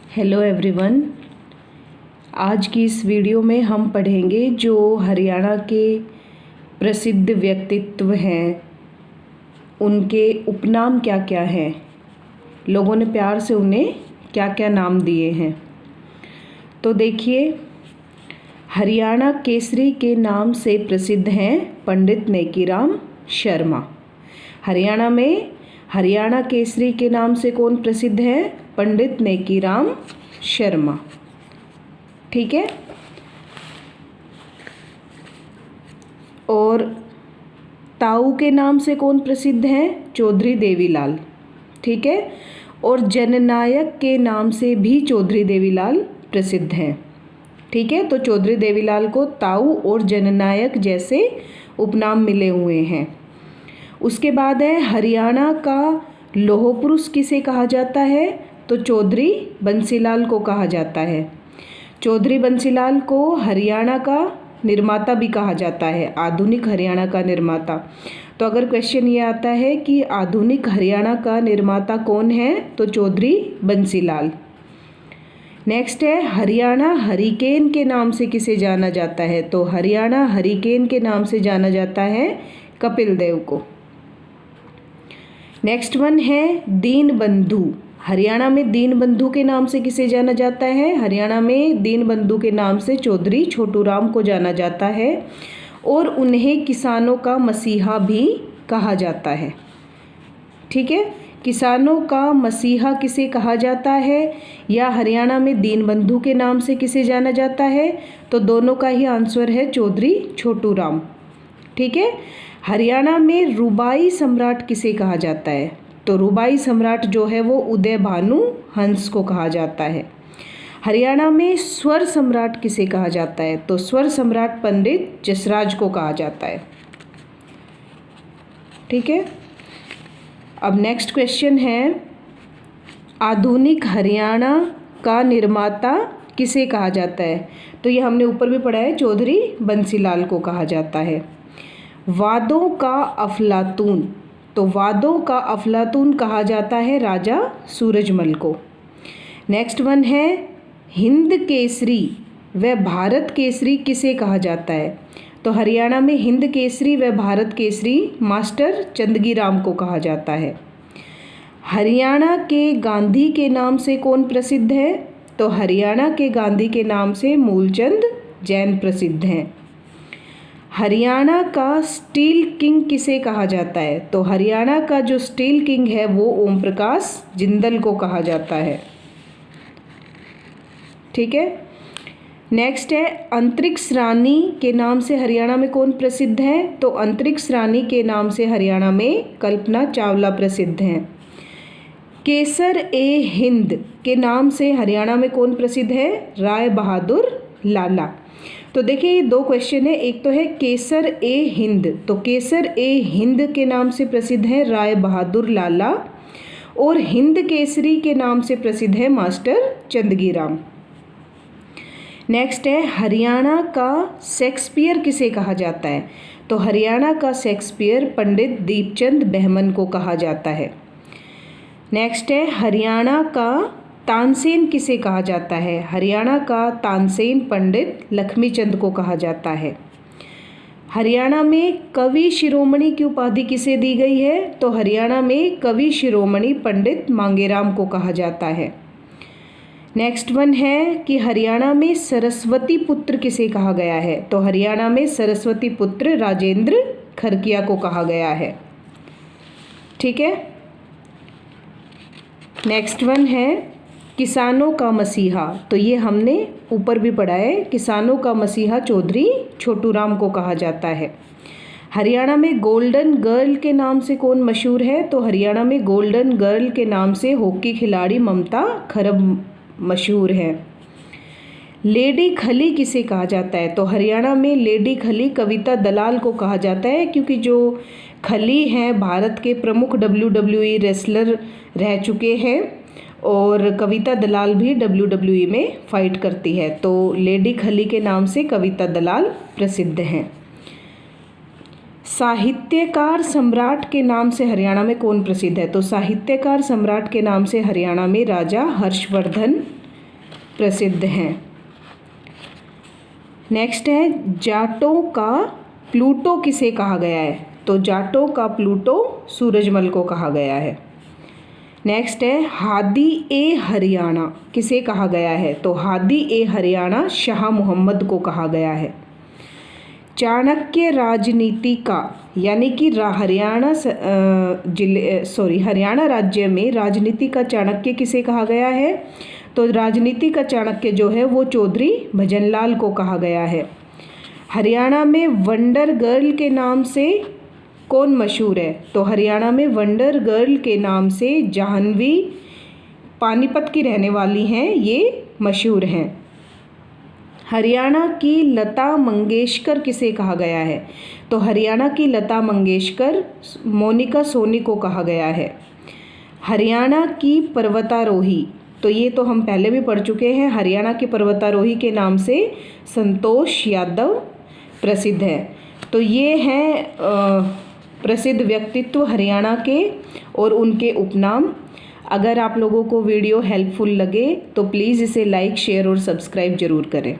Hello everyone. आज की इस वीडियो में हम पढ़ेंगे जो हरियाणा के प्रसिद्ध व्यक्तित्व हैं, उनके उपनाम क्या क्या हैं, लोगों ने प्यार से उन्हें क्या क्या नाम दिए हैं। तो देखिए, हरियाणा केसरी के नाम से प्रसिद्ध हैं पंडित नेकीराम शर्मा। हरियाणा में हरियाणा केसरी के नाम से कौन प्रसिद्ध है? पंडित नेकीराम शर्मा। ठीक है। और ताऊ के नाम से कौन प्रसिद्ध हैं? चौधरी देवीलाल। ठीक है। और जननायक के नाम से भी चौधरी देवीलाल प्रसिद्ध हैं। ठीक है। तो चौधरी देवीलाल को ताऊ और जननायक जैसे उपनाम मिले हुए हैं। उसके बाद है हरियाणा का लौह पुरुष किसे कहा जाता है? तो चौधरी बंसीलाल को कहा जाता है। चौधरी बंसीलाल को हरियाणा का निर्माता भी कहा जाता है, आधुनिक हरियाणा का निर्माता। तो अगर क्वेश्चन ये आता है कि आधुनिक हरियाणा का निर्माता कौन है, तो चौधरी बंसीलाल। नेक्स्ट है हरियाणा हरिकेन के नाम से किसे जाना जाता है? तो हरियाणा हरिकेन के नाम से जाना जाता है कपिल देव को। नेक्स्ट वन है दीन बंधु। हरियाणा में दीन बंधु के नाम से किसे जाना जाता है? हरियाणा में दीन बंधु के नाम से चौधरी छोटू राम को जाना जाता है और उन्हें किसानों का मसीहा भी कहा जाता है। ठीक है। किसानों का मसीहा किसे कहा जाता है या हरियाणा में दीन बंधु के नाम से किसे जाना जाता है? तो दोनों का ही आंसर है चौधरी छोटू राम। ठीक है। हरियाणा में रुबाई सम्राट किसे कहा जाता है? तो रुबाई सम्राट जो है वो उदय भानु हंस को कहा जाता है। हरियाणा में स्वर सम्राट किसे कहा जाता है? तो स्वर सम्राट पंडित जसराज को कहा जाता है। ठीक है। अब नेक्स्ट क्वेश्चन है आधुनिक हरियाणा का निर्माता किसे कहा जाता है? तो ये हमने ऊपर भी पढ़ा है, चौधरी बंसीलाल को कहा जाता है। वादों का अफलातून। तो वादों का अफलातून कहा जाता है राजा सूरजमल को। नेक्स्ट वन है हिंद केसरी व भारत केसरी किसे कहा जाता है? तो हरियाणा में हिंद केसरी व भारत केसरी मास्टर चंदगी राम को कहा जाता है। हरियाणा के गांधी के नाम से कौन प्रसिद्ध है? तो हरियाणा के गांधी के नाम से मूलचंद जैन प्रसिद्ध हैं। हरियाणा का स्टील किंग किसे कहा जाता है? तो हरियाणा का जो स्टील किंग है वो ओम प्रकाश जिंदल को कहा जाता है। ठीक है। नेक्स्ट है अंतरिक्ष रानी के नाम से हरियाणा में कौन प्रसिद्ध है? तो अंतरिक्ष रानी के नाम से हरियाणा में कल्पना चावला प्रसिद्ध हैं। केसर ए हिंद के नाम से हरियाणा में कौन प्रसिद्ध है? राय बहादुर लाला। तो देखिए ये दो क्वेश्चन है, एक तो है केसर ए हिंद। तो केसर ए हिंद के नाम से प्रसिद्ध है राय बहादुर लाला और हिंद केसरी के नाम से प्रसिद्ध है मास्टर चंदगी राम। नेक्स्ट है हरियाणा का शेक्सपियर किसे कहा जाता है? तो हरियाणा का शेक्सपियर पंडित दीपचंद बहमन को कहा जाता है। नेक्स्ट है हरियाणा का तानसेन किसे कहा जाता है? हरियाणा का तानसेन पंडित लक्ष्मीचंद को कहा जाता है। हरियाणा में कवि शिरोमणि की उपाधि किसे दी गई है? तो हरियाणा में कवि शिरोमणि पंडित मांगेराम को कहा जाता है। नेक्स्ट वन है कि हरियाणा में सरस्वती पुत्र किसे कहा गया है? तो हरियाणा में सरस्वती पुत्र राजेंद्र खरकिया को कहा गया है। ठीक है। नेक्स्ट वन है किसानों का मसीहा। तो ये हमने ऊपर भी पढ़ा है, किसानों का मसीहा चौधरी छोटू राम को कहा जाता है। हरियाणा में गोल्डन गर्ल के नाम से कौन मशहूर है? तो हरियाणा में गोल्डन गर्ल के नाम से हॉकी खिलाड़ी ममता खरब मशहूर है। लेडी खली किसे कहा जाता है? तो हरियाणा में लेडी खली कविता दलाल को कहा जाता है, क्योंकि जो खली हैं भारत के प्रमुख WWE रेसलर रह चुके हैं और कविता दलाल भी WWE में फाइट करती है। तो लेडी खली के नाम से कविता दलाल प्रसिद्ध हैं। साहित्यकार सम्राट के नाम से हरियाणा में कौन प्रसिद्ध है? तो साहित्यकार सम्राट के नाम से हरियाणा में राजा हर्षवर्धन प्रसिद्ध हैं। नेक्स्ट है जाटों का प्लूटो किसे कहा गया है? तो जाटों का प्लूटो सूरजमल को कहा गया है। नेक्स्ट है हादी ए हरियाणा किसे कहा गया है? तो हादी ए हरियाणा शाह मोहम्मद को कहा गया है। चाणक्य राजनीति का यानी कि हरियाणा राज्य में राजनीति का चाणक्य किसे कहा गया है? तो राजनीति का चाणक्य जो है वो चौधरी भजनलाल को कहा गया है। हरियाणा में वंडर गर्ल के नाम से कौन मशहूर है? तो हरियाणा में वंडर गर्ल के नाम से जाह्नवी पानीपत की रहने वाली हैं, ये मशहूर हैं। हरियाणा की लता मंगेशकर किसे कहा गया है? तो हरियाणा की लता मंगेशकर मोनिका सोनी को कहा गया है। हरियाणा की पर्वतारोही, तो ये तो हम पहले भी पढ़ चुके हैं, हरियाणा के पर्वतारोही के नाम से संतोष यादव प्रसिद्ध है। तो ये हैं प्रसिद्ध व्यक्तित्व हरियाणा के और उनके उपनाम। अगर आप लोगों को वीडियो हेल्पफुल लगे तो प्लीज़ इसे लाइक, शेयर और सब्सक्राइब ज़रूर करें।